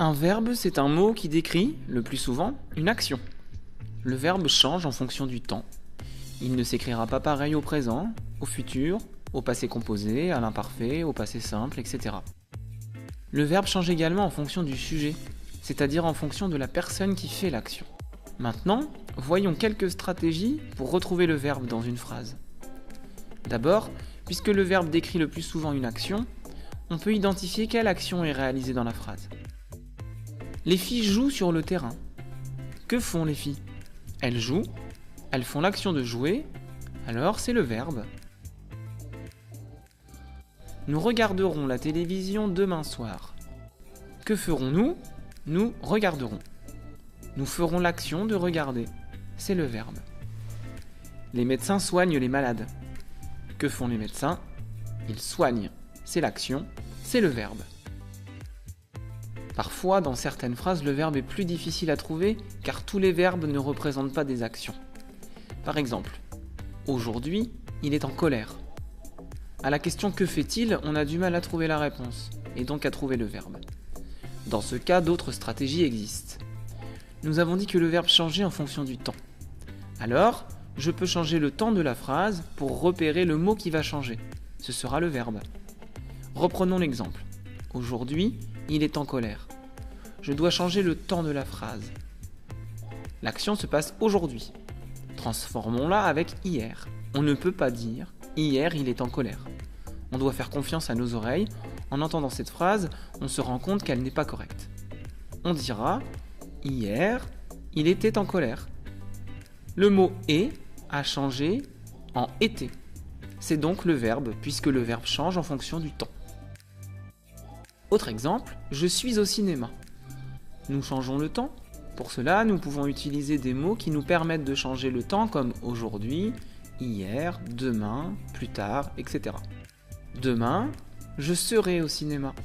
Un verbe, c'est un mot qui décrit, le plus souvent, une action. Le verbe change en fonction du temps. Il ne s'écrira pas pareil au présent, au futur, au passé composé, à l'imparfait, au passé simple, etc. Le verbe change également en fonction du sujet, c'est-à-dire en fonction de la personne qui fait l'action. Maintenant, voyons quelques stratégies pour retrouver le verbe dans une phrase. D'abord, puisque le verbe décrit le plus souvent une action, on peut identifier quelle action est réalisée dans la phrase. Les filles jouent sur le terrain. Que font les filles? Elles jouent, elles font l'action de jouer, alors c'est le verbe. Nous regarderons la télévision demain soir. Que ferons-nous? Nous regarderons. Nous ferons l'action de regarder, c'est le verbe. Les médecins soignent les malades. Que font les médecins? Ils soignent, c'est l'action, c'est le verbe. Parfois, dans certaines phrases, le verbe est plus difficile à trouver car tous les verbes ne représentent pas des actions. Par exemple, aujourd'hui, il est en colère. À la question que fait-il, on a du mal à trouver la réponse, et donc à trouver le verbe. Dans ce cas, d'autres stratégies existent. Nous avons dit que le verbe changeait en fonction du temps. Alors, je peux changer le temps de la phrase pour repérer le mot qui va changer. Ce sera le verbe. Reprenons l'exemple. Aujourd'hui, il est en colère. Je dois changer le temps de la phrase. L'action se passe aujourd'hui. Transformons-la avec hier. On ne peut pas dire « hier, il est en colère ». On doit faire confiance à nos oreilles. En entendant cette phrase, on se rend compte qu'elle n'est pas correcte. On dira « hier, il était en colère ». Le mot « est » a changé en « était ». C'est donc le verbe, puisque le verbe change en fonction du temps. Autre exemple, je suis au cinéma. Nous changeons le temps. Pour cela, nous pouvons utiliser des mots qui nous permettent de changer le temps comme aujourd'hui, hier, demain, plus tard, etc. Demain, je serai au cinéma.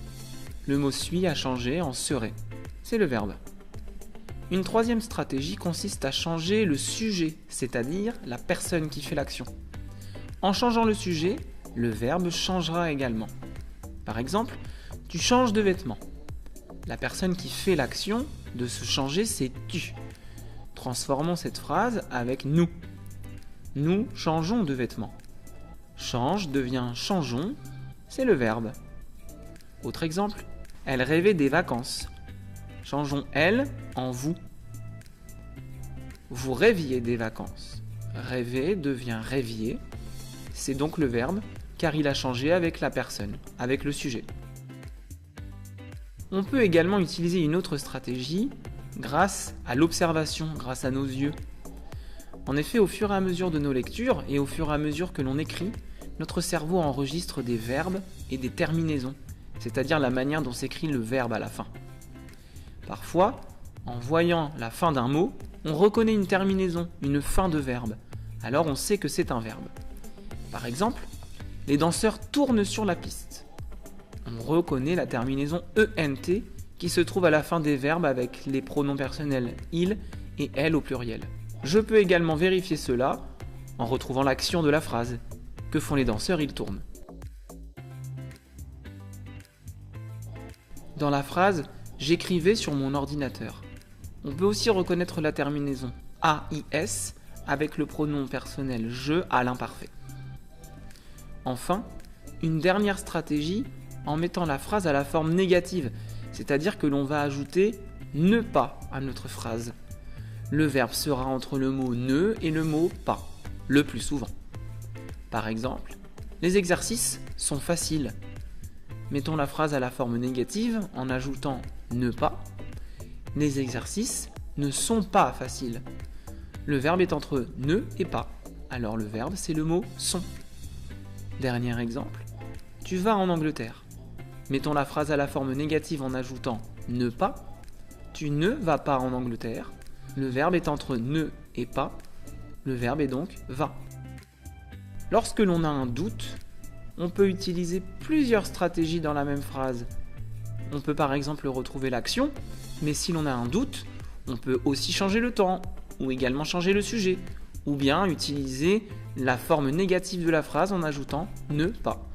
Le mot suis a changé en serai. C'est le verbe. Une troisième stratégie consiste à changer le sujet, c'est-à-dire la personne qui fait l'action. En changeant le sujet, le verbe changera également. Par exemple, tu changes de vêtements. La personne qui fait l'action de se changer, c'est tu. Transformons cette phrase avec nous. Nous changeons de vêtements. Change devient changeons, c'est le verbe. Autre exemple, elle rêvait des vacances. Changeons elle en vous. Vous rêviez des vacances. Rêver devient rêviez, c'est donc le verbe car il a changé avec la personne, avec le sujet. On peut également utiliser une autre stratégie grâce à l'observation, grâce à nos yeux. En effet, au fur et à mesure de nos lectures et au fur et à mesure que l'on écrit, notre cerveau enregistre des verbes et des terminaisons, c'est-à-dire la manière dont s'écrit le verbe à la fin. Parfois, en voyant la fin d'un mot, on reconnaît une terminaison, une fin de verbe. Alors on sait que c'est un verbe. Par exemple, les danseurs tournent sur la piste. On reconnaît la terminaison ENT qui se trouve à la fin des verbes avec les pronoms personnels il et elle au pluriel. Je peux également vérifier cela en retrouvant l'action de la phrase. Que font les danseurs? Ils tournent. Dans la phrase « j'écrivais sur mon ordinateur », on peut aussi reconnaître la terminaison AIS avec le pronom personnel je à l'imparfait. Enfin, une dernière stratégie en mettant la phrase à la forme négative, c'est-à-dire que l'on va ajouter « ne pas » à notre phrase. Le verbe sera entre le mot « ne » et le mot « pas », le plus souvent. Par exemple, les exercices sont faciles. Mettons la phrase à la forme négative en ajoutant « ne pas ». Les exercices ne sont pas faciles. Le verbe est entre « ne » et « pas », alors le verbe c'est le mot « sont ». Dernier exemple, tu vas en Angleterre. Mettons la phrase à la forme négative en ajoutant « ne pas ». Tu ne vas pas en Angleterre. Le verbe est entre « ne » et « pas ». Le verbe est donc « va ». Lorsque l'on a un doute, on peut utiliser plusieurs stratégies dans la même phrase. On peut par exemple retrouver l'action, mais si l'on a un doute, on peut aussi changer le temps, ou également changer le sujet, ou bien utiliser la forme négative de la phrase en ajoutant « ne pas ».